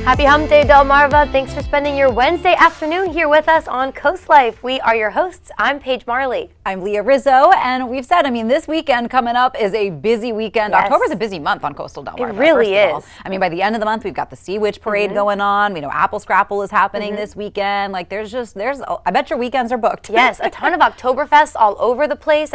Happy Hump Day, Delmarva. Thanks for spending your Wednesday afternoon here with us on Coast Life. We are your hosts. I'm Paige Marley. I'm Leah Rizzo, and we've said, this this weekend coming up is a busy weekend. Yes. October's a busy month on coastal Delmarva. It really is. By the end of the month, we've got the Sea Witch Parade going on. We know Apple Scrapple is happening this weekend. I bet your weekends are booked. Yes, a ton of Oktoberfest all over the place.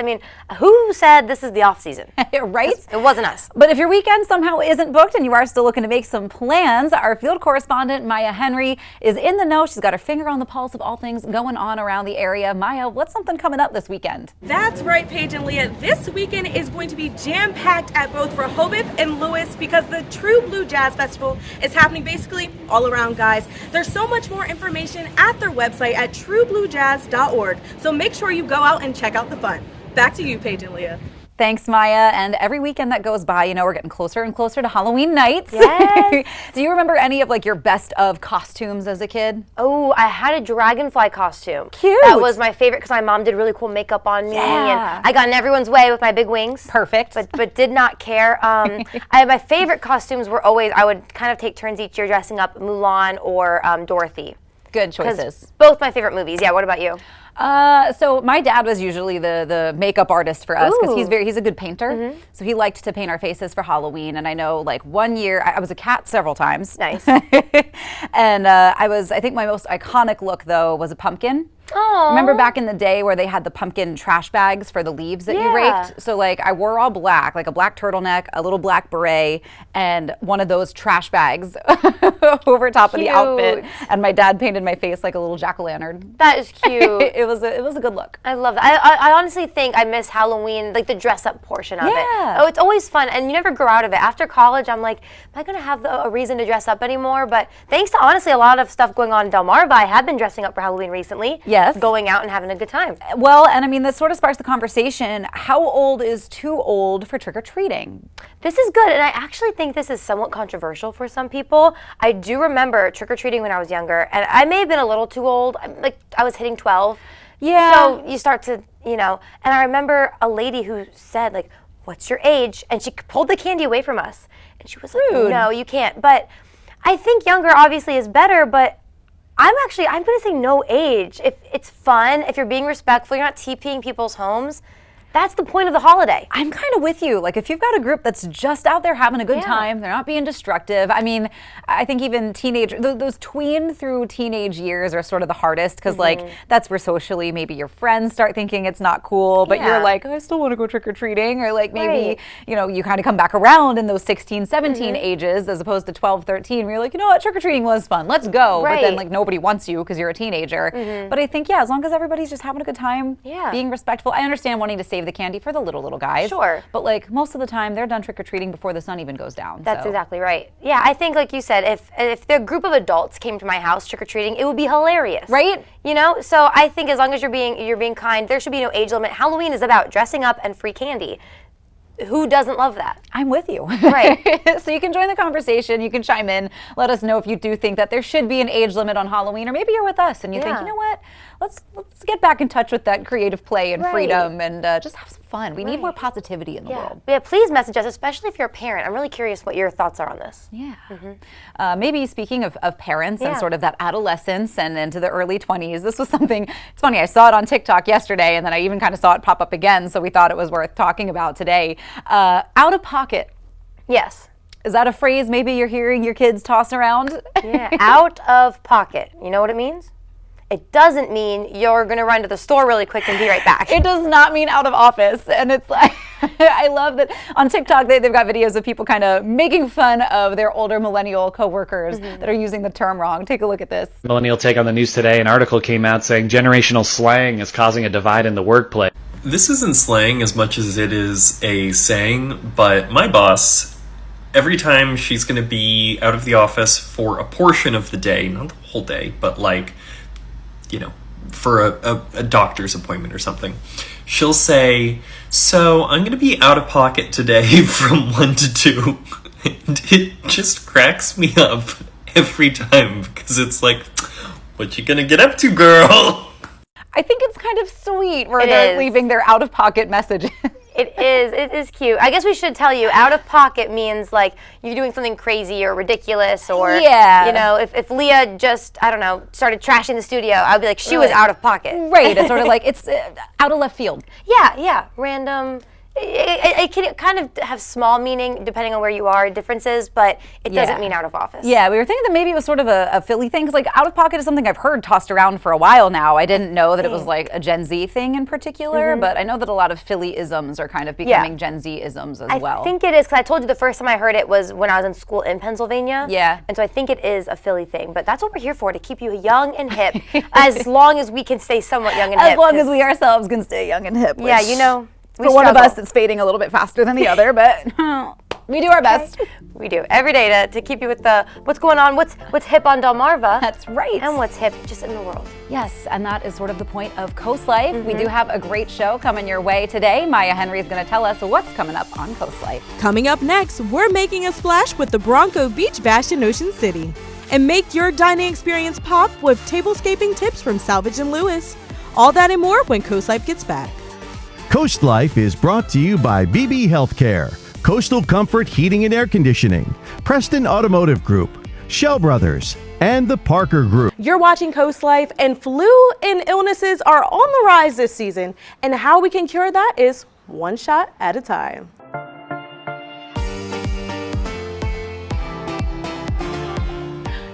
Who said this is the off season? Right? It wasn't us. But if your weekend somehow isn't booked and you are still looking to make some plans, our field correspondent Maya Henry is in the know. She's got her finger on the pulse of all things going on around the area. Maya, what's something coming up this weekend? That's right, Paige and Leah. This weekend is going to be jam-packed at both Rehoboth and Lewis because the True Blue Jazz Festival is happening basically all around, guys. There's so much more information at their website at truebluejazz.org, so make sure you go out and check out the fun. Back to you, Paige and Leah. Thanks, Maya. And every weekend that goes by, we're getting closer and closer to Halloween nights. Yes. Do you remember any of your best of costumes as a kid? Oh, I had a dragonfly costume. Cute. That was my favorite because my mom did really cool makeup on me. Yeah. And I got in everyone's way with my big wings. Perfect. But did not care. My favorite costumes were always, I would kind of take turns each year dressing up Mulan or Dorothy. Good choices. Both my favorite movies. Yeah, what about you? So my dad was usually the makeup artist for us because he's a good painter. So he liked to paint our faces for Halloween. And I know one year I was a cat several times. Nice. And I think my most iconic look though was a pumpkin. Aww. Remember back in the day where they had the pumpkin trash bags for the leaves that you raked? So I wore all black, a black turtleneck, a little black beret, and one of those trash bags over top of the outfit. And my dad painted my face like a little jack-o'-lantern. That is cute. It was a good look. I love that. I honestly think I miss Halloween, the dress up portion of it. Oh, it's always fun, and you never grow out of it. After college, I'm like, am I going to have a reason to dress up anymore? But thanks to honestly a lot of stuff going on in Delmarva, I have been dressing up for Halloween recently. Yes. Going out and having a good time. Well, and this sort of sparks the conversation. How old is too old for trick-or-treating? This is good, and I actually think this is somewhat controversial for some people. I do remember trick-or-treating when I was younger, and I may have been a little too old. I was hitting 12. Yeah. So you start to, and I remember a lady who said, what's your age? And she pulled the candy away from us. And she was like, no, you can't. But I think younger obviously is better, but I'm going to say no age. If it's fun, if you're being respectful, you're not TPing people's homes, that's the point of the holiday. I'm kind of with you. If you've got a group that's just out there having a good time, they're not being destructive. I think even those tween through teenage years are sort of the hardest because that's where socially maybe your friends start thinking it's not cool, but you're like, I still want to go trick-or-treating, or maybe, you kind of come back around in those 16, 17 ages as opposed to 12, 13, where you're like, what, trick-or-treating was fun, let's go. But then nobody wants you because you're a teenager. But I think, as long as everybody's just having a good time, being respectful. I understand wanting to save the candy for the little guys. Sure. But most of the time they're done trick-or-treating before the sun even goes down. That's exactly right. Yeah, I think like you said, if the group of adults came to my house trick-or-treating, it would be hilarious. Right? So I think as long as you're being kind, there should be no age limit. Halloween is about dressing up and free candy. Who doesn't love that? I'm with you. Right. So you can join the conversation. You can chime in. Let us know if you do think that there should be an age limit on Halloween, or maybe you're with us and you think, you know what? Let's get back in touch with that creative play and freedom and just have some fun. We need more positivity in the world. Yeah, please message us, especially if you're a parent. I'm really curious what your thoughts are on this. Yeah. Maybe speaking of parents and sort of that adolescence and into the early 20s, this was something, it's funny, I saw it on TikTok yesterday and then I even kind of saw it pop up again, so we thought it was worth talking about today. Out of pocket. Yes. Is that a phrase maybe you're hearing your kids toss around? Yeah, out of pocket. You know what it means? It doesn't mean you're going to run to the store really quick and be right back. It does not mean out of office. And it's I love that on TikTok they've got videos of people kind of making fun of their older millennial coworkers that are using the term wrong. Take a look at this. Millennial take on the news today. An article came out saying generational slang is causing a divide in the workplace. This isn't slang as much as it is a saying, but my boss, every time she's going to be out of the office for a portion of the day, not the whole day, but for a doctor's appointment or something, she'll say, so I'm going to be out of pocket today from 1 to 2. And it just cracks me up every time because it's like, what you going to get up to, girl? I think it's kind of sweet where they're leaving their out-of-pocket messages. It is cute. I guess we should tell you, out of pocket means like you're doing something crazy or ridiculous, or you know, if Leah just, I don't know, started trashing the studio, I'd be like, she was out of pocket. Right. It's sort of like it's out of left field. Yeah. Random. It can kind of have small meaning depending on where you are, differences, but it doesn't mean out of office. Yeah, we were thinking that maybe it was sort of a Philly thing, because like out of pocket is something I've heard tossed around for a while now. I didn't know that it was like a Gen Z thing in particular, but I know that a lot of Philly-isms are kind of becoming Gen Z-isms as well. I think it is, because I told you the first time I heard it was when I was in school in Pennsylvania. Yeah. And so I think it is a Philly thing, but that's what we're here for, to keep you young and hip, as long as we can stay somewhat young and hip. As long as we ourselves can stay young and hip. Yeah, you know. For one of us, it's fading a little bit faster than the other, but we do our best. We do every day to keep you with the what's going on, what's hip on Delmarva. That's right. And what's hip just in the world. Yes, and that is sort of the point of Coast Life. We do have a great show coming your way today. Maya Henry is going to tell us what's coming up on Coast Life. Coming up next, we're making a splash with the Bronco Beach Bash in Ocean City. And make your dining experience pop with tablescaping tips from Salvage and Lewis. All that and more when Coast Life gets back. Coast Life is brought to you by Beebe Healthcare, Coastal Comfort Heating and Air Conditioning, Preston Automotive Group, Shell Brothers, and the Parker Group. You're watching Coast Life, and flu and illnesses are on the rise this season. And how we can cure that is one shot at a time.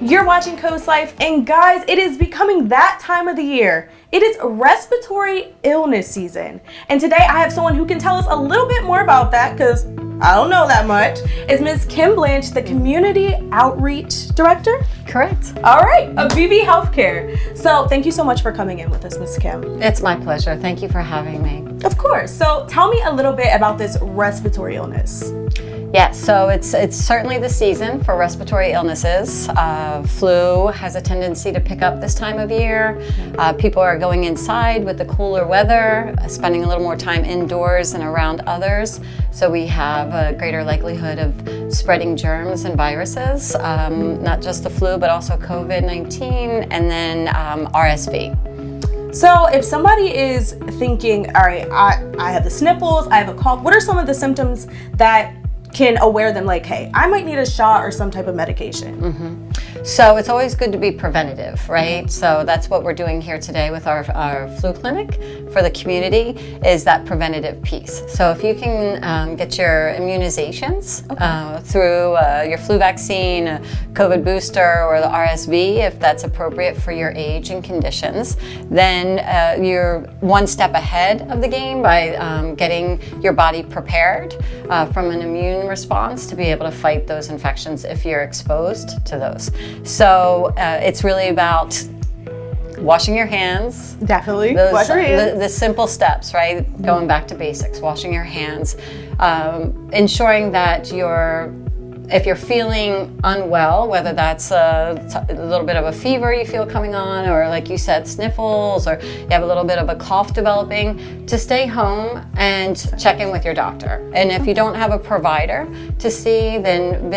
You're watching Coast Life, and guys, it is becoming that time of the year. It is respiratory illness season. And today I have someone who can tell us a little bit more about that, because I don't know that much. It's Ms. Kim Blanche, the Community Outreach Director? Correct. All right, of Beebe Healthcare. So thank you so much for coming in with us, Ms. Kim. It's my pleasure. Thank you for having me. Of course. So tell me a little bit about this respiratory illness. Yes, so it's certainly the season for respiratory illnesses. Flu has a tendency to pick up this time of year. People are going inside with the cooler weather, spending a little more time indoors and around others. So we have a greater likelihood of spreading germs and viruses, not just the flu, but also COVID-19 and then RSV. So if somebody is thinking, all right, I have the sniffles, I have a cough, what are some of the symptoms that can aware them like, hey, I might need a shot or some type of medication? So it's always good to be preventative, right? So that's what we're doing here today with our flu clinic for the community, is that preventative piece. So if you can get your immunizations through your flu vaccine, COVID booster, or the RSV, if that's appropriate for your age and conditions, then you're one step ahead of the game by getting your body prepared from an immune response to be able to fight those infections if you're exposed to those. So it's really about washing your hands. Definitely. Wash your hands. The simple steps, right? Going back to basics, washing your hands, ensuring that if you're feeling unwell, whether that's a little bit of a fever you feel coming on, or like you said, sniffles, or you have a little bit of a cough developing, to stay home and check in with your doctor. And if you don't have a provider to see, then you can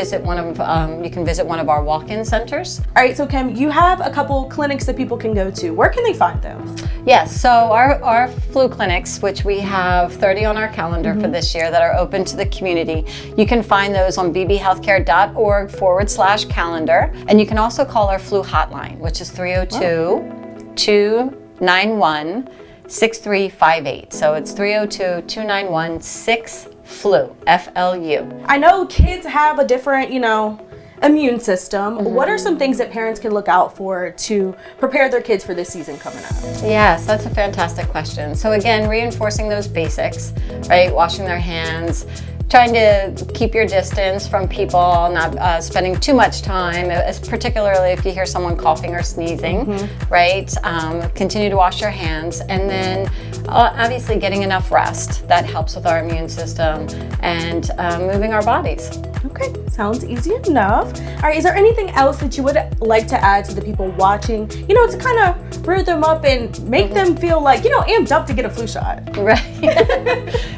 visit one of our walk-in centers. All right, so Kim, you have a couple clinics that people can go to. Where can they find them? Yes, so our flu clinics, which we have 30 on our calendar for this year that are open to the community, you can find those on beebehealthcare.org/calendar. And you can also call our flu hotline, which is 302-291-6358. So it's 302-291-6-FLU, F-L-U. I know kids have a different, immune system. What are some things that parents can look out for to prepare their kids for this season coming up? Yes, that's a fantastic question. So again, reinforcing those basics, right? Washing their hands, trying to keep your distance from people, not spending too much time, particularly if you hear someone coughing or sneezing, right? Continue to wash your hands, and then obviously getting enough rest. That helps with our immune system and moving our bodies. Okay, sounds easy enough. All right, is there anything else that you would like to add to the people watching, to kind of rear them up and make them feel like, amped up to get a flu shot? Right.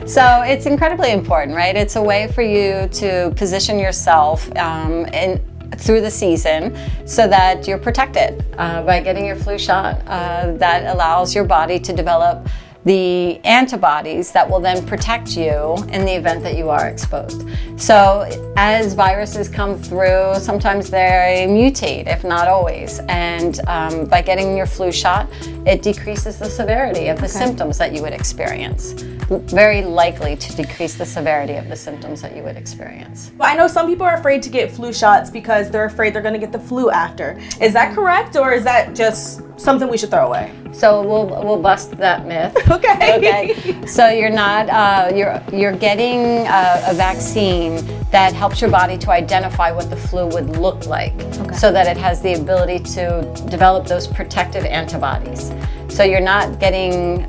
So it's incredibly important, right? It's a way for you to position yourself through the season so that you're protected by getting your flu shot. That allows your body to develop the antibodies that will then protect you in the event that you are exposed. So as viruses come through, sometimes they mutate, if not always. And by getting your flu shot, it decreases the severity of the symptoms that you would experience. Very likely to decrease the severity of the symptoms that you would experience. But I know some people are afraid to get flu shots because they're afraid they're going to get the flu after. Is that correct, or is that just something we should throw away? So we'll bust that myth. Okay. So you're not you're getting a vaccine that helps your body to identify what the flu would look like, so that it has the ability to develop those protective antibodies. So you're not getting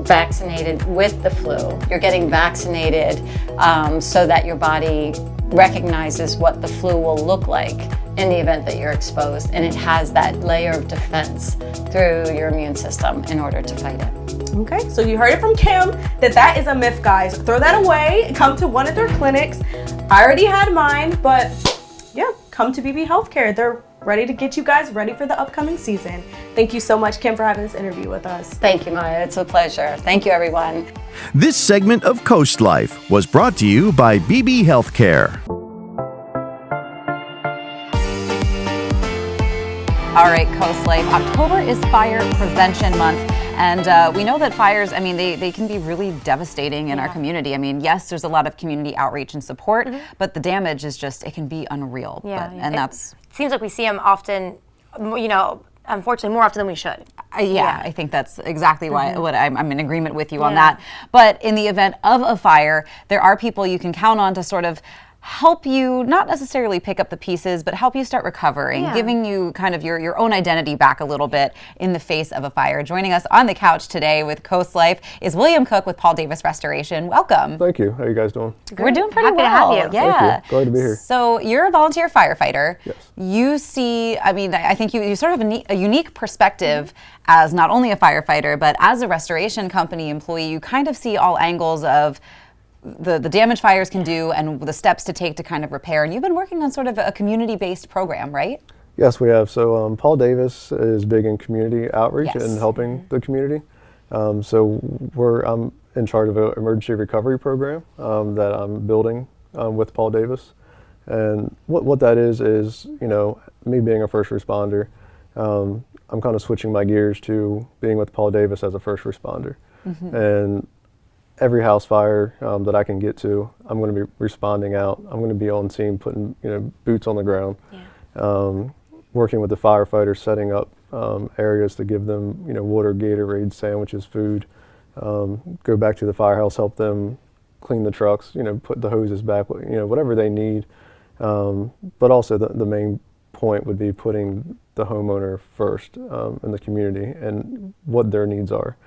vaccinated with the flu. You're getting vaccinated so that your body recognizes what the flu will look like in the event that you're exposed, and it has that layer of defense through your immune system in order to fight it. Okay, so you heard it from Kim that is a myth, guys. Throw that away and come to one of their clinics. I already had mine, but yeah, come to Beebe Healthcare. They're ready to get you guys ready for the upcoming season. Thank you so much, Kim, for having this interview with us. Thank you, Maya. It's a pleasure. Thank you, everyone. This segment of Coast Life was brought to you by Beebe Healthcare. All right, Coast Life. October is Fire Prevention Month. And we know that fires, I mean, they can be really devastating in our community. I mean, yes, there's a lot of community outreach and support, but the damage is just, it can be unreal. Yeah, And that's... It seems like we see them often, you know, unfortunately more often than we should. Yeah, I think that's exactly why what I'm in agreement with you on that. But in the event of a fire, there are people you can count on to sort of help you, not necessarily pick up the pieces, but help you start recovering, giving you kind of your own identity back a little bit in the face of a fire. Joining us on the couch today with Coast Life is William Cook with Paul Davis Restoration. Welcome. Thank you. How are you guys doing? We're doing pretty Happy to well. have you. Yeah. Thank you. Glad to be here. So you're a volunteer firefighter. Yes. You see, I mean, I think you sort of have a unique perspective as not only a firefighter, but as a restoration company employee. You kind of see all angles of the damage fires can do and the steps to take to kind of repair. And you've been working on sort of a community-based program, right? Yes, we have. So Paul Davis is big in community outreach and helping the community. So I'm in charge of an emergency recovery program that I'm building with Paul Davis. And what that is, you know, me being a first responder, I'm kind of switching my gears to being with Paul Davis as a first responder. And every house fire that I can get to, I'm going to be responding out. I'm going to be on scene, putting boots on the ground, working with the firefighters, setting up areas to give them water, Gatorade, sandwiches, food. Go back to the firehouse, help them clean the trucks, put the hoses back, whatever they need. But also the main point would be putting the homeowner first in the community and what their needs are.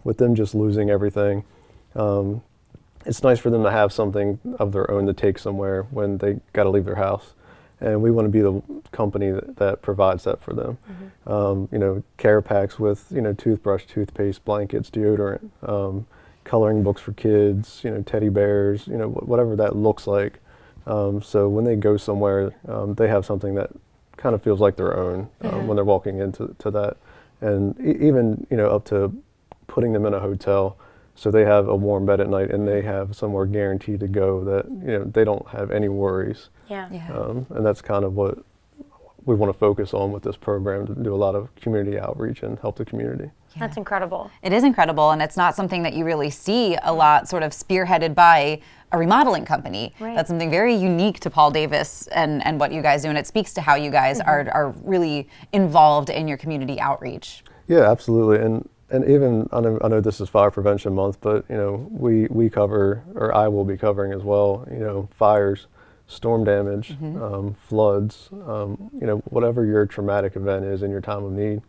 With them just losing everything, it's nice for them to have something of their own to take somewhere when they got to leave their house. And we want to be the company that provides that for them. Care packs with, toothbrush, toothpaste, blankets, deodorant, coloring books for kids, teddy bears, whatever that looks like. So when they go somewhere, they have something that kind of feels like their own when they're walking into that. And even, up to putting them in a hotel so they have a warm bed at night and they have somewhere guaranteed to go that, they don't have any worries. And that's kind of what we want to focus on with this program, to do a lot of community outreach and help the community. That's incredible. It is incredible, and it's not something that you really see a lot sort of spearheaded by a remodeling company. That's something very unique to Paul Davis and what you guys do, and it speaks to how you guys are really involved in your community outreach. Yeah, absolutely. And even, I know this is Fire Prevention Month, but we cover, or I will be covering as well, fires, storm damage, floods, whatever your traumatic event is in your time of need.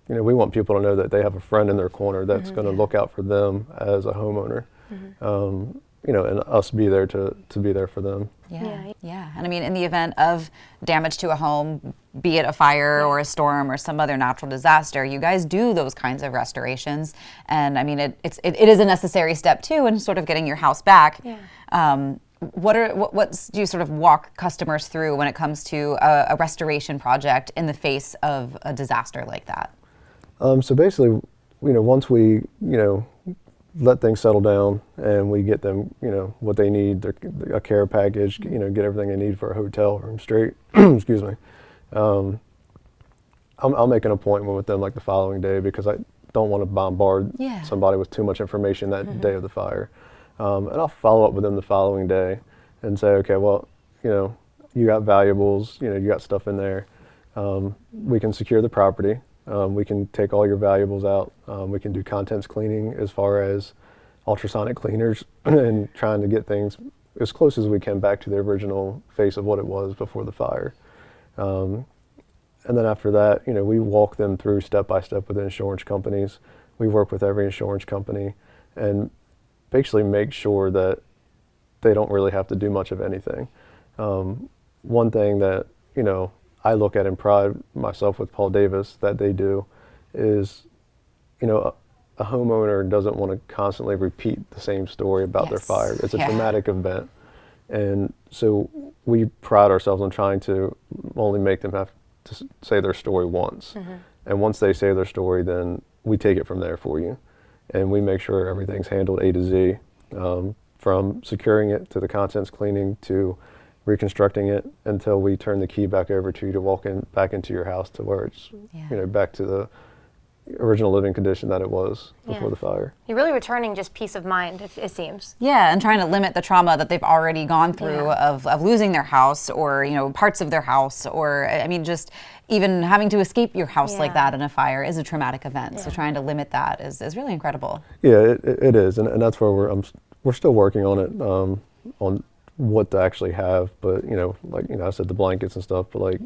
We want people to know that they have a friend in their corner that's going to look out for them as a homeowner. And us be there to be there for them. Yeah. And I mean, in the event of damage to a home, be it a fire or a storm or some other natural disaster, you guys do those kinds of restorations. And I mean, it is a necessary step too in sort of getting your house back. What do you sort of walk customers through when it comes to a restoration project in the face of a disaster like that? So basically, once we, let things settle down and we get them, what they need, a care package, get everything they need for a hotel room straight, excuse me. I'll make an appointment with them like the following day because I don't want to bombard somebody with too much information that day of the fire. And I'll follow up with them the following day and say, okay, well, you got valuables, you got stuff in there. We can secure the property. We can take all your valuables out. We can do contents cleaning as far as ultrasonic cleaners and trying to get things as close as we can back to the original face of what it was before the fire. And then after that, we walk them through step by step with insurance companies. We work with every insurance company and basically make sure that they don't really have to do much of anything. One thing that, I look at and pride myself with Paul Davis that they do is, a homeowner doesn't want to constantly repeat the same story about their fire. It's a traumatic event. And so we pride ourselves on trying to only make them have to say their story once. And once they say their story, then we take it from there for you. And we make sure everything's handled A to Z, from securing it to the contents cleaning to reconstructing it until we turn the key back over to you to walk in back into your house to where it's back to the original living condition that it was before the fire. You're really returning just peace of mind, it seems. Yeah, and trying to limit the trauma that they've already gone through of losing their house or parts of their house, or just even having to escape your house like that in a fire is a traumatic event. So trying to limit that is really incredible. Yeah, it is, and that's where we're still working on it, on what to actually have, but I said the blankets and stuff, but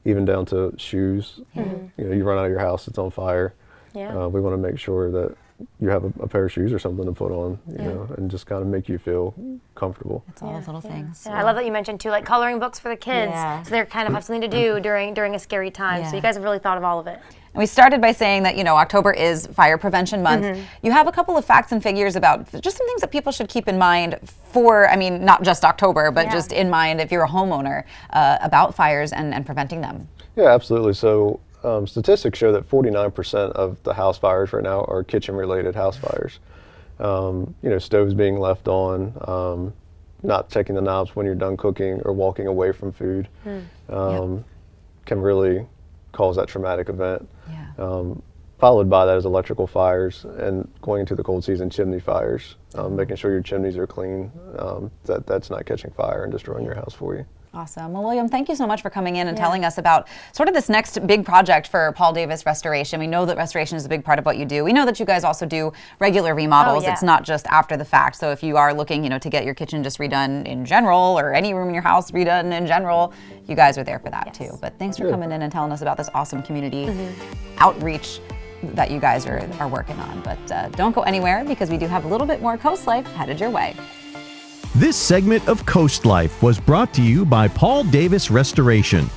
even down to shoes. You run out of your house, it's on fire. We want to make sure that you have a pair of shoes or something to put on, and just kind of make you feel comfortable. It's all those little things. Yeah, I love that you mentioned too, coloring books for the kids, so they kind of have something to do during a scary time. So you guys have really thought of all of it. And we started by saying that, October is Fire Prevention Month. You have a couple of facts and figures about just some things that people should keep in mind for, not just October, but just in mind if you're a homeowner about fires and preventing them. Yeah, absolutely. So statistics show that 49% of the house fires right now are kitchen-related house fires. Stoves being left on, not checking the knobs when you're done cooking or walking away from food can really cause that traumatic event. Followed by that is electrical fires, and going into the cold season, chimney fires, making sure your chimneys are clean, that's not catching fire and destroying your house for you. Awesome. Well, William, thank you so much for coming in and telling us about sort of this next big project for Paul Davis Restoration. We know that restoration is a big part of what you do. We know that you guys also do regular remodels. It's not just after the fact. So if you are looking, to get your kitchen just redone in general, or any room in your house redone in general, you guys are there for that too. But thanks for coming in and telling us about this awesome community outreach that you guys are working on. But don't go anywhere, because we do have a little bit more Coast Life headed your way. This segment of Coast Life was brought to you by Paul Davis Restoration.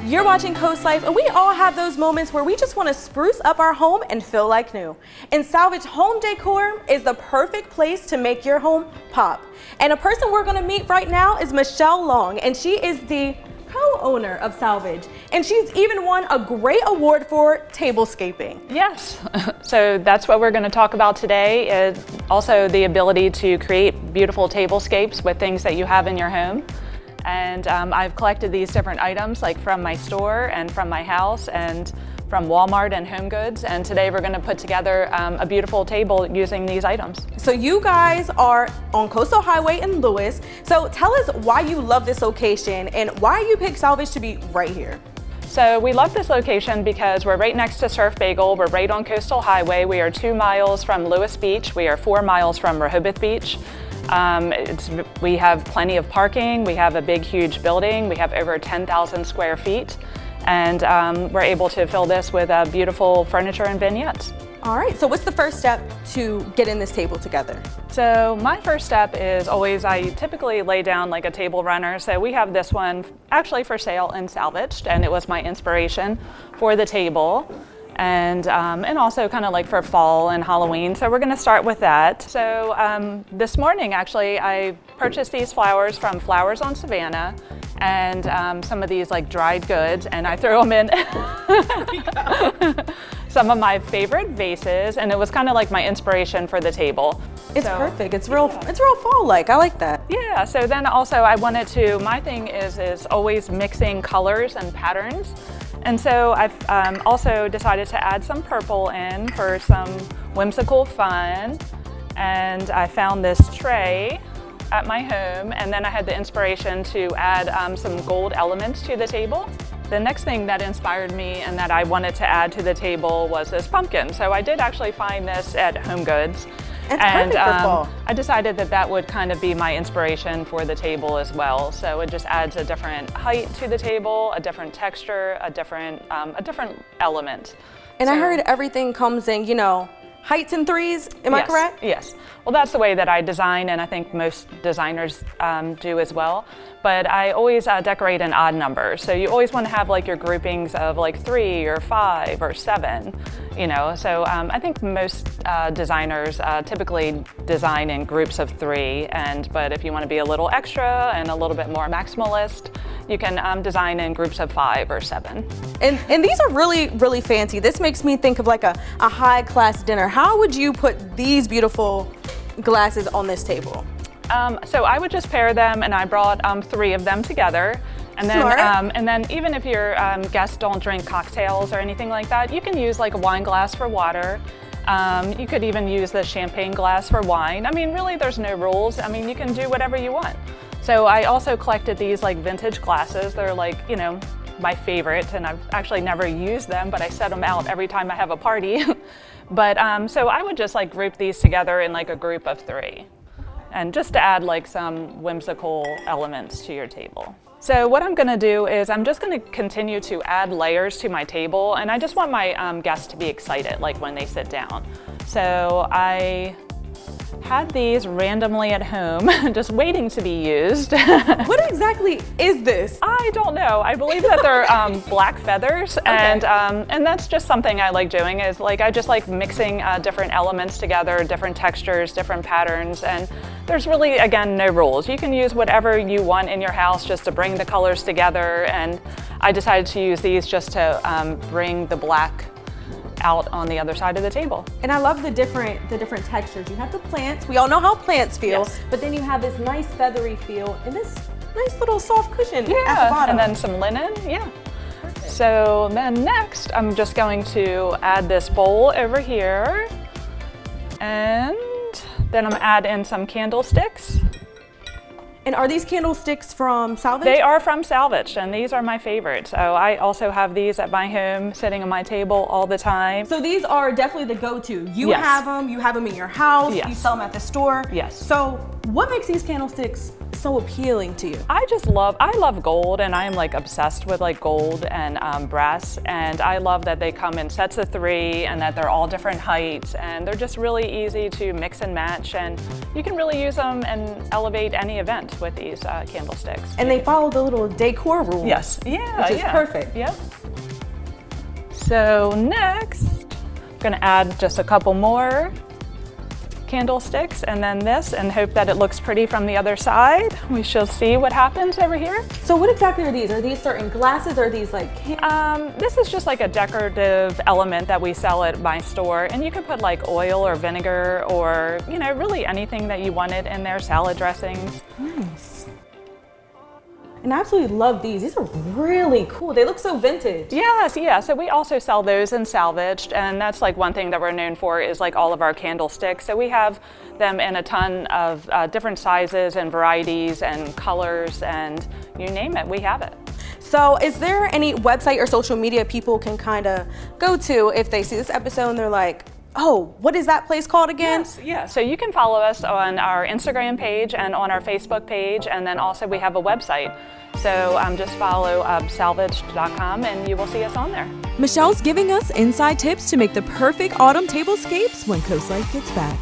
You're watching Coast Life, and we all have those moments where we just want to spruce up our home and feel like new. And Salvage Home Decor is the perfect place to make your home pop. And a person we're going to meet right now is Michelle Long, and she is the co-owner of Salvage, and she's even won a great award for tablescaping. Yes, so that's what we're going to talk about today, is also the ability to create beautiful tablescapes with things that you have in your home. And I've collected these different items, from my store and from my house and from Walmart and Home Goods, and today we're going to put together a beautiful table using these items. So you guys are on Coastal Highway in Lewis, so tell us why you love this location and why you picked Salvage to be right here. So we love this location because we're right next to Surf Bagel, we're right on Coastal Highway, we are 2 miles from Lewis Beach, we are 4 miles from Rehoboth Beach. We have plenty of parking, we have a big huge building, we have over 10,000 square feet. And we're able to fill this with beautiful furniture and vignettes. All right, so what's the first step to getting this table together? So my first step is always, I typically lay down a table runner. So we have this one actually for sale and salvaged, and it was my inspiration for the table. And also kind of for fall and Halloween. So we're going to start with that. So this morning, actually, I purchased these flowers from Flowers on Savannah. and some of these like dried goods, and I threw them in some of my favorite vases, and it was kind of like my inspiration for the table. It's perfect. It's real fall-like. I like that. Yeah, so then also I wanted to, my thing is always mixing colors and patterns. And so I've also decided to add some purple in for some whimsical fun. And I found this tray at my home, and then I had the inspiration to add some gold elements to the table. The next thing that inspired me and that I wanted to add to the table was this pumpkin. So I did actually find this at HomeGoods. It's perfect for fall. I decided that that would kind of be my inspiration for the table as well. So it just adds a different height to the table, a different texture, a different element. And I heard everything comes in, you know, heights and threes. Am I correct? Yes. Well, that's the way that I design, and I think most designers do as well. But I always decorate in odd numbers. So you always want to have like your groupings of like 3 or 5 or 7, you know. So I think most designers typically design in groups of 3. But if you want to be a little extra and a little bit more maximalist, you can design in groups of 5 or 7. And these are really, really fancy. This makes me think of like a high-class dinner. How would you put these beautiful glasses on this table? So I would just pair them, and I brought 3 of them together. And then, and then even if your guests don't drink cocktails or anything like that, you can use like a wine glass for water. You could even use the champagne glass for wine. I mean, really, there's no rules. I mean, you can do whatever you want. So I also collected these like vintage glasses. They're like, you know, my favorite, and I've actually never used them, but I set them out every time I have a party. But so I would just like group these together in like a group of 3, and just to add like some whimsical elements to your table. So what I'm gonna do is I'm just gonna continue to add layers to my table, and I just want my guests to be excited like when they sit down. So I had these randomly at home, just waiting to be used. What exactly is this? I don't know. I believe that they're black feathers, and that's just something I like doing. Is like I just like mixing different elements together, different textures, different patterns, and there's really again no rules. You can use whatever you want in your house just to bring the colors together. And I decided to use these just to bring the black out on the other side of the table. And I love the different textures. You have the plants. We all know how plants feel, yes. But then you have this nice feathery feel and this nice little soft cushion at the Yeah, bottom. and then some linen, yeah. Perfect. So then next, I'm just going to add this bowl over here, and then I'm add in some candlesticks. And are these candlesticks from Salvage? They are from Salvage, and these are my favorites. So I also have these at my home, sitting on my table all the time. So these are definitely the go-to. You Yes. have them in your house, Yes. you sell them at the store. Yes. So what makes these candlesticks so appealing to you? I love gold, and I am like obsessed with like gold and brass, and I love that they come in sets of 3 and that they're all different heights, and they're just really easy to mix and match, and you can really use them and elevate any event with these candlesticks. And they follow the little decor rules. Yes, yeah, Which is perfect. Yep. So next, I'm gonna add just a couple more candlesticks, and then this, and hope that it looks pretty from the other side. We shall see what happens over here. So what exactly are these? Are these certain glasses, or are these like This is just like a decorative element that we sell at my store, and you can put like oil or vinegar or, you know, really anything that you wanted in there, salad dressings. Nice. And I absolutely love these. These are really cool. They look so vintage. Yes, yeah. So we also sell those in Salvaged, and that's like one thing that we're known for is like all of our candlesticks. So we have them in a ton of different sizes and varieties and colors, and you name it, we have it. So is there any website or social media people can kind of go to if they see this episode and they're like, oh, what is that place called again? Yes, yeah. So you can follow us on our Instagram page and on our Facebook page, and then also we have a website. So just follow salvaged.com and you will see us on there. Michelle's giving us inside tips to make the perfect autumn tablescapes when COASTLIFE gets back.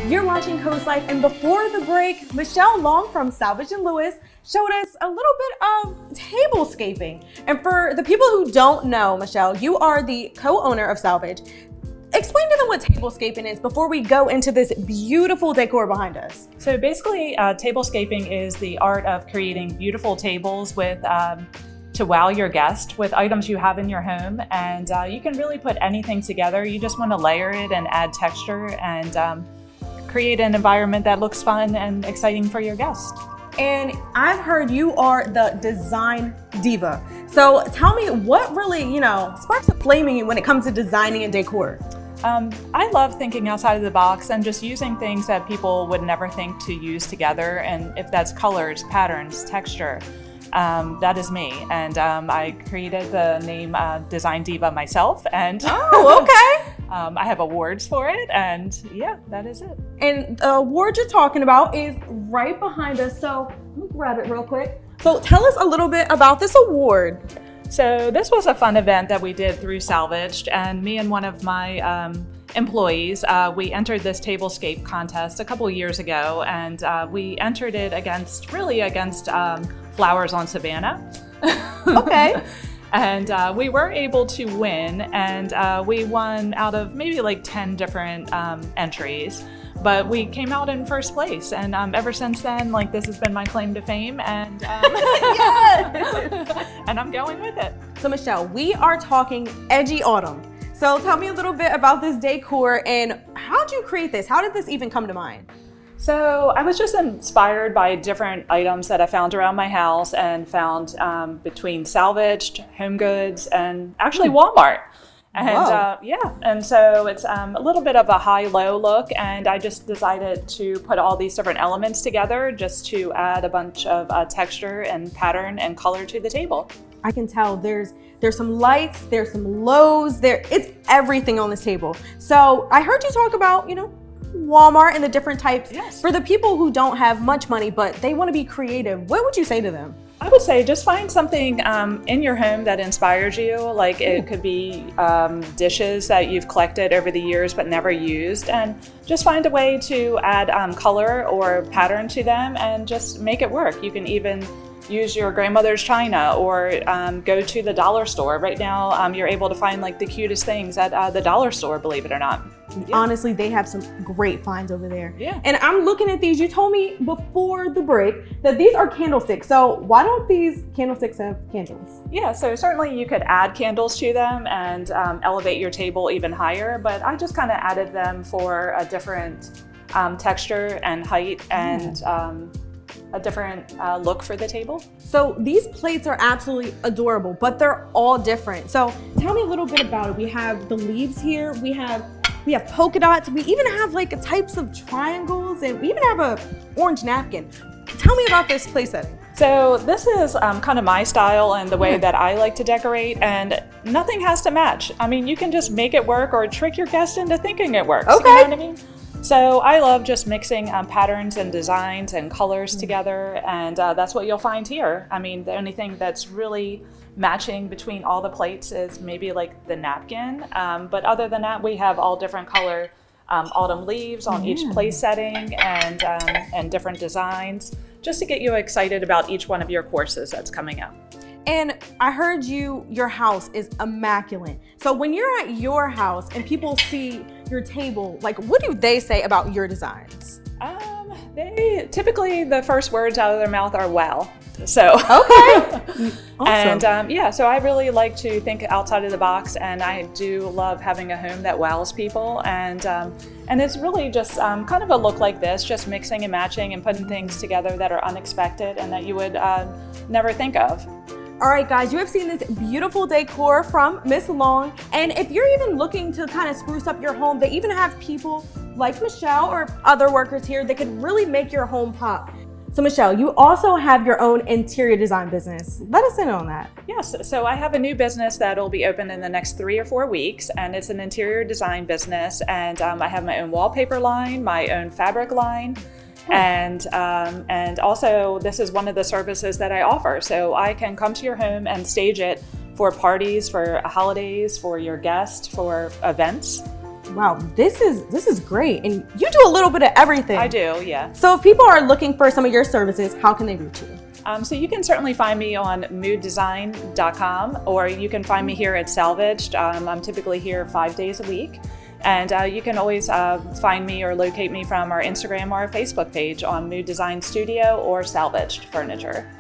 You're watching COASTLIFE, and before the break, Michelle Long from Salvage & Lewis showed us a little bit of tablescaping. And for the people who don't know, Michelle, you are the co-owner of Salvage. explain to them what tablescaping is before we go into this beautiful decor behind us. So basically, tablescaping is the art of creating beautiful tables with to wow your guest with items you have in your home, and you can really put anything together. You just want to layer it and add texture and create an environment that looks fun and exciting for your guests. And I've heard you are the design diva. So tell me what really, sparks a flame in you when it comes to designing and decor? I love thinking outside of the box and just using things that people would never think to use together. And if that's colors, patterns, texture, that is me. And I created the name Design Diva myself. And oh, okay. I have awards for it, and yeah, that is it. And the award you're talking about is right behind us, so let me grab it real quick. So tell us a little bit about this award. So this was a fun event that we did through Salvaged, and me and one of my employees, we entered this tablescape contest a couple years ago, and we entered it against Flowers on Savannah. Okay. And we were able to win, and we won out of maybe like 10 different entries, but we came out in first place. And ever since then, like, this has been my claim to fame, and yes! And I'm going with it. So Michelle, we are talking edgy autumn. So tell me a little bit about this decor and how'd you create this? How did this even come to mind? So I was just inspired by different items that I found around my house and found between Salvaged, Home Goods, and actually Walmart. And and so it's a little bit of a high-low look, and I just decided to put all these different elements together just to add a bunch of texture and pattern and color to the table. I can tell there's some lights, there's some lows, it's everything on this table. So I heard you talk about, Walmart and the different types. Yes. For the people who don't have much money, but they want to be creative, what would you say to them? I would say just find something in your home that inspires you. Like it could be dishes that you've collected over the years but never used, and just find a way to add color or pattern to them and just make it work. You can even use your grandmother's china or go to the dollar store. Right now, you're able to find like the cutest things at the dollar store, believe it or not. Yeah. Honestly, they have some great finds over there. Yeah. And I'm looking at these. You told me before the break that these are candlesticks. So why don't these candlesticks have candles? Yeah, so certainly you could add candles to them and elevate your table even higher, but I just kind of added them for a different texture and height and a different look for the table. So these plates are absolutely adorable, but they're all different. So tell me a little bit about it. We have the leaves here. We have polka dots. We even have like types of triangles, and we even have a orange napkin. Tell me about this play setting. So this is kind of my style and the way that I like to decorate, and nothing has to match. I mean, you can just make it work or trick your guest into thinking it works. Okay. You know what I mean? So I love just mixing patterns and designs and colors together, and that's what you'll find here. I mean, the only thing that's really matching between all the plates is maybe like the napkin, but other than that, we have all different color autumn leaves on each place setting and different designs, just to get you excited about each one of your courses that's coming up. And I heard your house is immaculate. So when you're at your house and people see your table, like, what do they say about your designs? They typically, the first words out of their mouth are wow. So okay. Awesome. And so I really like to think outside of the box, and I do love having a home that wows people, and it's really just kind of a look like this, just mixing and matching and putting things together that are unexpected and that you would never think of. All right, guys, you have seen this beautiful decor from Miss Long. And if you're even looking to kind of spruce up your home, they even have people like Michelle or other workers here that could really make your home pop. So Michelle, you also have your own interior design business. Let us in on that. Yes, so I have a new business that'll be open in the next 3 or 4 weeks, and it's an interior design business. And I have my own wallpaper line, my own fabric line. And also this is one of the services that I offer. So I can come to your home and stage it for parties, for holidays, for your guests, for events. Wow, this is great. And you do a little bit of everything. I do, yeah. So if people are looking for some of your services, how can they reach you? So you can certainly find me on mooddesign.com, or you can find me here at Salvaged. I'm typically here 5 days a week. And you can always find me or locate me from our Instagram or our Facebook page on Mood Design Studio or Salvaged Furniture.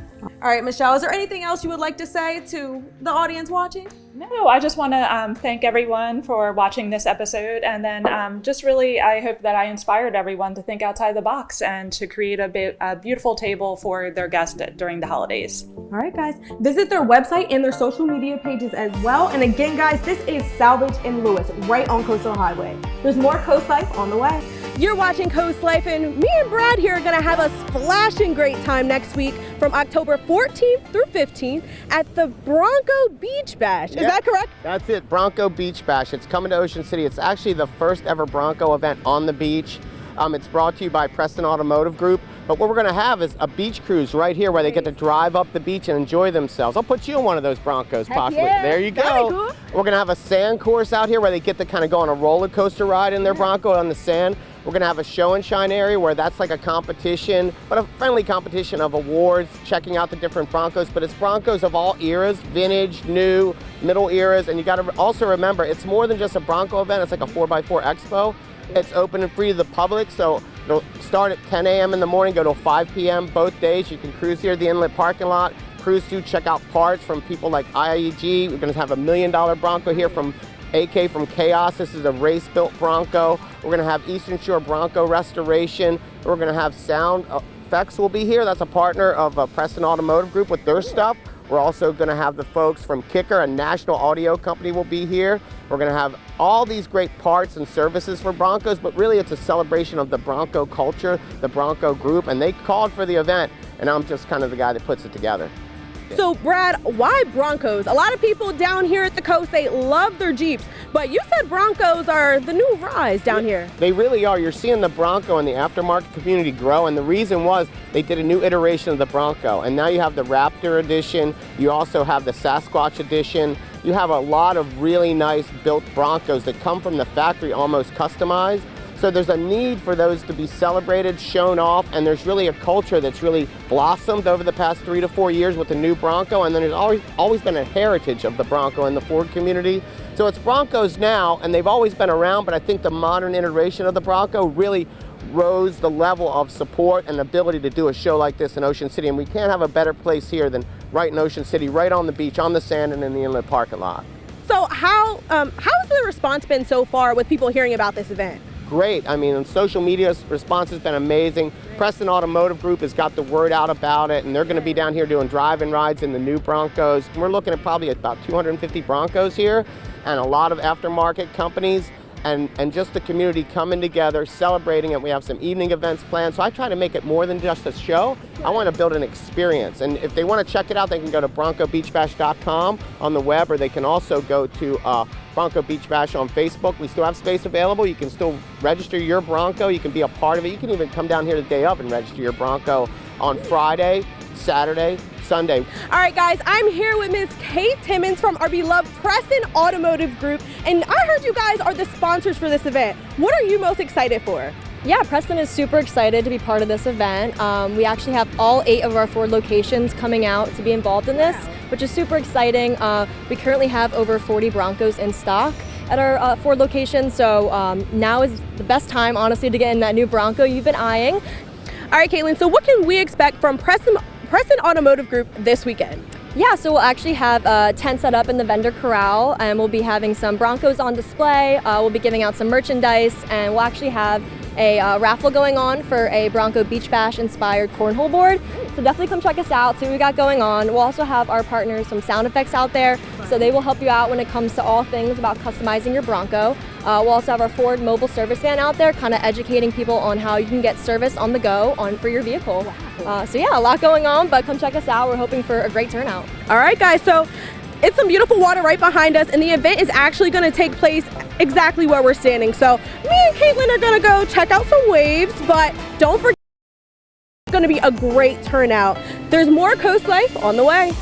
All right, Michelle, is there anything else you would like to say to the audience watching? No, I just want to thank everyone for watching this episode, and then just really, I hope that I inspired everyone to think outside the box and to create a beautiful table for their guests during the holidays. All right, guys, visit their website and their social media pages as well. And again, guys, this is Salvage in Lewis, right on Coastal Highway. There's more Coast Life on the way. You're watching Coast Life, and me and Brad here are gonna have a splashing great time next week from October 14th through 15th at the Bronco Beach Bash. Is that correct? That's it, Bronco Beach Bash. It's coming to Ocean City. It's actually the first ever Bronco event on the beach. It's brought to you by Preston Automotive Group. But what we're gonna have is a beach cruise right here where they get to drive up the beach and enjoy themselves. I'll put you in one of those Broncos possibly. Yeah. There you That'd go. be cool. We're gonna have a sand course out here where they get to kind of go on a roller coaster ride in their Bronco on the sand. We're gonna have a show and shine area where that's like a competition, but a friendly competition of awards, checking out the different Broncos, but it's Broncos of all eras, vintage, new, middle eras, and you gotta also remember, it's more than just a Bronco event, it's like a 4x4 expo. It's open and free to the public, so it'll start at 10 a.m. in the morning, go till 5 p.m. both days. You can cruise here at the inlet parking lot, cruise through, check out parts from people like IEG. We're gonna have $1 million Bronco here from AK from Chaos. This is a race-built Bronco. We're gonna have Eastern Shore Bronco Restoration. We're gonna have Sound Effects will be here. That's a partner of Preston Automotive Group with their stuff. We're also gonna have the folks from Kicker, a national audio company, will be here. We're gonna have all these great parts and services for Broncos, but really it's a celebration of the Bronco culture, the Bronco group, and they called for the event, and I'm just kind of the guy that puts it together. So Brad, why Broncos? A lot of people down here at the coast, they love their Jeeps, but you said Broncos are the new rise down here. They really are. You're seeing the Bronco and the aftermarket community grow, and the reason was they did a new iteration of the Bronco, and now you have the Raptor edition, you also have the Sasquatch edition, you have a lot of really nice built Broncos that come from the factory almost customized. So there's a need for those to be celebrated, shown off, and there's really a culture that's really blossomed over the past 3 to 4 years with the new Bronco, and then there's always been a heritage of the Bronco in the Ford community. So it's Broncos now, and they've always been around, but I think the modern iteration of the Bronco really rose the level of support and ability to do a show like this in Ocean City, and we can't have a better place here than right in Ocean City, right on the beach, on the sand, and in the inlet parking lot. So how's the response been so far with people hearing about this event? Great. I mean, social media response has been amazing. Preston Automotive Group has got the word out about it, and they're going to be down here doing drive-in rides in the new Broncos. We're looking at probably about 250 Broncos here, and a lot of aftermarket companies, and just the community coming together, celebrating it. We have some evening events planned, so I try to make it more than just a show. I want to build an experience, and if they want to check it out, they can go to BroncoBeachBash.com on the web, or they can also go to Bronco Beach Bash on Facebook. We still have space available. You can still register your Bronco. You can be a part of it. You can even come down here the day of and register your Bronco on Friday, Saturday, Sunday. All right, guys, I'm here with Ms. Kate Timmons from our beloved Preston Automotive Group, and I heard you guys are the sponsors for this event. What are you most excited for? Yeah, Preston is super excited to be part of this event. We actually have all 8 of our Ford locations coming out to be involved in this, which is super exciting. We currently have over 40 Broncos in stock at our Ford location, so now is the best time, honestly, to get in that new Bronco you've been eyeing. All right, Caitlin, so what can we expect from Preston Automotive Group this weekend? Yeah, so we'll actually have a tent set up in the vendor corral, and we'll be having some Broncos on display. We'll be giving out some merchandise, and we'll actually have a raffle going on for a Bronco Beach Bash inspired cornhole board. So definitely come check us out, see what we got going on. We'll also have our partners, some sound effects out there, so they will help you out when it comes to all things about customizing your Bronco. We'll also have our Ford mobile service van out there, kind of educating people on how you can get service on the go for your vehicle. So yeah, a lot going on, but come check us out. We're hoping for a great turnout. All right, guys, so it's some beautiful water right behind us, and the event is actually going to take place exactly where we're standing. So me and Caitlin are going to go check out some waves, but don't forget, it's going to be a great turnout. There's more Coast Life on the way.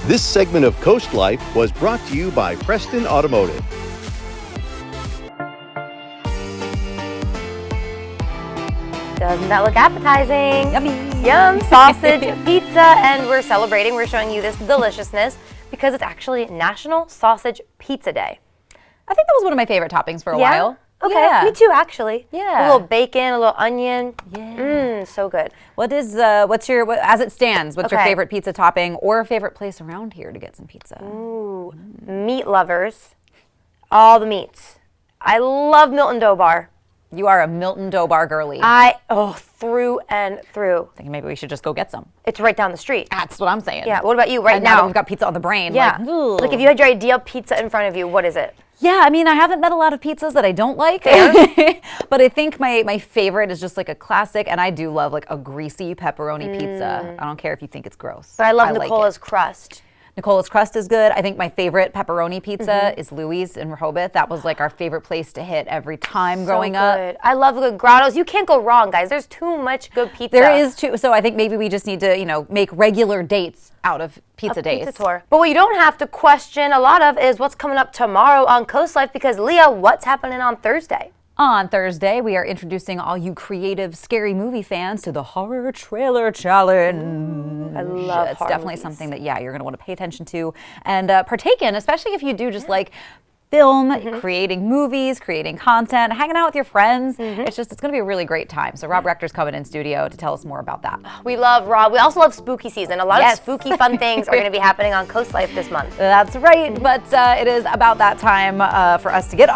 This segment of Coast Life was brought to you by Preston Automotive. Doesn't that look appetizing? Yummy. Yum, sausage, pizza, and we're celebrating. We're showing you this deliciousness because it's actually National Sausage Pizza Day. I think that was one of my favorite toppings for a Yeah? while. Okay, Yeah. me too, actually. Yeah. A little bacon, a little onion. Yeah. So good. What's your, as it stands, what's your Okay. favorite pizza topping or favorite place around here to get some pizza? Ooh, meat lovers. All the meats. I love Milton Dough Bar. You are a Milton Dough Bar girly. Through and through. Thinking maybe we should just go get some. It's right down the street. That's what I'm saying. Yeah, what about you right and now? now? That we've got pizza on the brain. Yeah. Like, Like if you had your ideal pizza in front of you, what is it? yeah, I mean, I haven't met a lot of pizzas that I don't like. But I think my favorite is just like a classic, and I do love like a greasy pepperoni pizza. I don't care if you think it's gross. But I love like Nicola's it. crust. Nicola's crust is good. I think my favorite pepperoni pizza is Louie's in Rehoboth. That was like our favorite place to hit every time growing up. I love good grottos. You can't go wrong, guys. There's too much good pizza. There is too. So I think maybe we just need to, make regular dates out of pizza days. Pizza tour. But what you don't have to question a lot of is what's coming up tomorrow on Coast Life, because Leah, what's happening on Thursday? On Thursday, we are introducing all you creative, scary movie fans to the Horror Trailer Challenge. I love It's horror definitely movies. something that, you're going to want to pay attention to and partake in, especially if you do just like film, creating movies, creating content, hanging out with your friends. It's going to be a really great time. So Rob Rector's coming in studio to tell us more about that. We love Rob. We also love spooky season. A lot Yes. of spooky fun things are going to be happening on Coast Life this month. That's right. But it is about that time for us to get